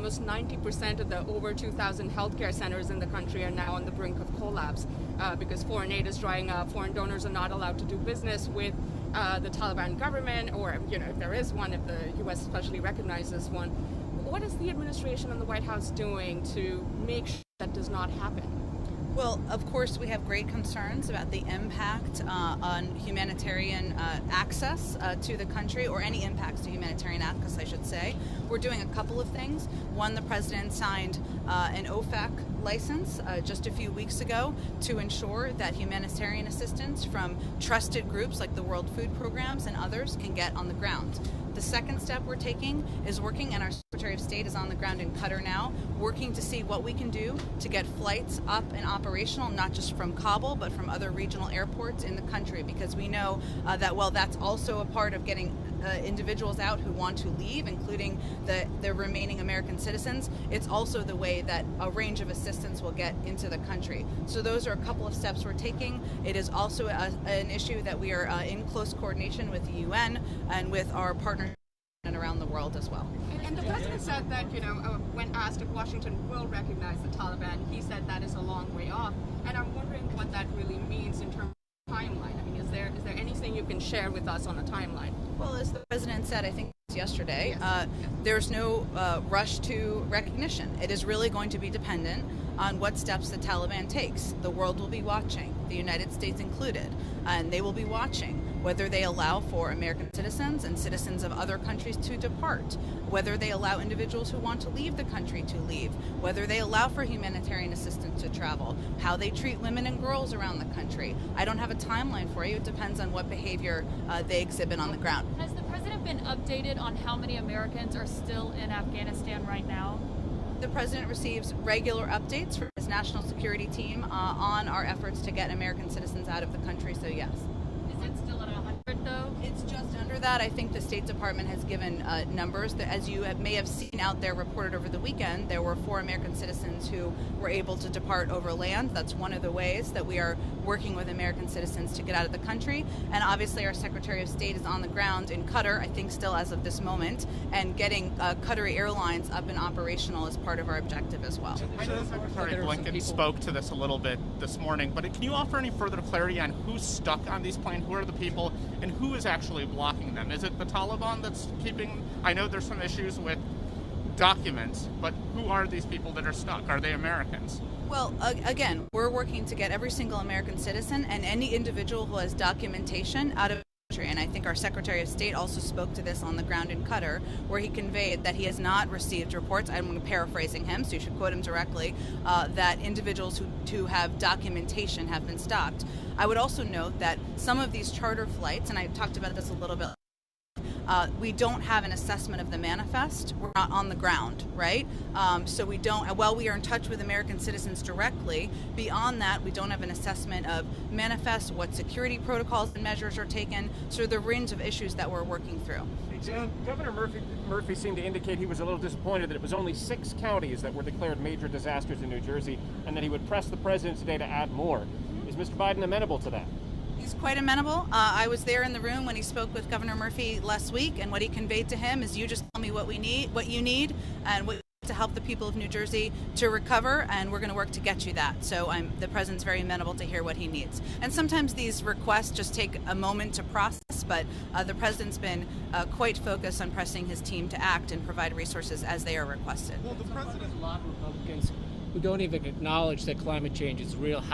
almost 90% of the over 2,000 healthcare centers in the country are now on the brink of collapse because foreign aid is drying up. Foreign donors are not allowed to do business with the Taliban government, or if there is one, if the U.S. especially recognizes one. What is the administration and the White House doing to make sure that does not happen? Well, of course, we have great concerns about the impact on humanitarian access to the country, or any impacts to humanitarian access, I should say. We're doing a couple of things. One, the president signed an OFAC license just a few weeks ago to ensure that humanitarian assistance from trusted groups like the World Food Programs and others can get on the ground. The second step we're taking is working, and our Secretary of State is on the ground in Qatar now, working to see what we can do to get flights up and operational, not just from Kabul, but from other regional airports in the country, because we know that while that's also a part of getting individuals out who want to leave, including the remaining American citizens, it's also the way that a range of assistance will get into the country. So those are a couple of steps we're taking. It is also an issue that we are in close coordination with the UN and with our partners and around the world as well. And the president said that, when asked if Washington will recognize the Taliban, he said that is a long way off. And I'm wondering what that really means in terms of timeline. I mean, is there anything you can share with us on a timeline? Well, as the president said, I think yesterday, there's no rush to recognition. It is really going to be dependent on what steps the Taliban takes. The world will be watching, the United States included, and they will be watching whether they allow for American citizens and citizens of other countries to depart, whether they allow individuals who want to leave the country to leave, whether they allow for humanitarian assistance to travel, how they treat women and girls around the country. I don't have a timeline for you. It depends on what behavior they exhibit on the ground. Has the president been updated on how many Americans are still in Afghanistan right now? The president receives regular updates from his national security team on our efforts to get American citizens out of the country, so yes. Is it still at 100 though? It's just under that. I think the State Department has given numbers that, as you may have seen out there reported over the weekend, there were 4 American citizens who were able to depart over land. That's one of the ways that we are working with American citizens to get out of the country. And obviously our Secretary of State is on the ground in Qatar, I think still as of this moment, and getting Qatari Airlines up and operational is part of our objective as well. I know Secretary Blinken spoke to this a little bit this morning, but can you offer any further clarity on who's stuck on these planes, who are the people, and who is actually blocking them? Is it the Taliban that's keeping... I know there's some issues with documents, but who are these people that are stuck? Are they Americans? Well, again, we're working to get every single American citizen and any individual who has documentation out of the country. And I think our Secretary of State also spoke to this on the ground in Qatar, where he conveyed that he has not received reports, I'm paraphrasing him, so you should quote him directly, that individuals who have documentation have been stopped. I would also note that some of these charter flights, and I talked about this a little bit, we don't have an assessment of the manifest. We're not on the ground, right? So we don't, while we are in touch with American citizens directly, beyond that, we don't have an assessment of manifest, what security protocols and measures are taken, so the range of issues that we're working through. Governor Murphy seemed to indicate he was a little disappointed that it was only 6 counties that were declared major disasters in New Jersey, and that he would press the president today to add more. Is Mr. Biden amenable to that? He's quite amenable. I was there in the room when he spoke with Governor Murphy last week, and what he conveyed to him is, you just tell me what you need, and what to help the people of New Jersey to recover, and we're going to work to get you that. So the president's very amenable to hear what he needs. And sometimes these requests just take a moment to process, but the president's been quite focused on pressing his team to act and provide resources as they are requested. Well, the president, a lot of Republicans who don't even acknowledge that climate change is real.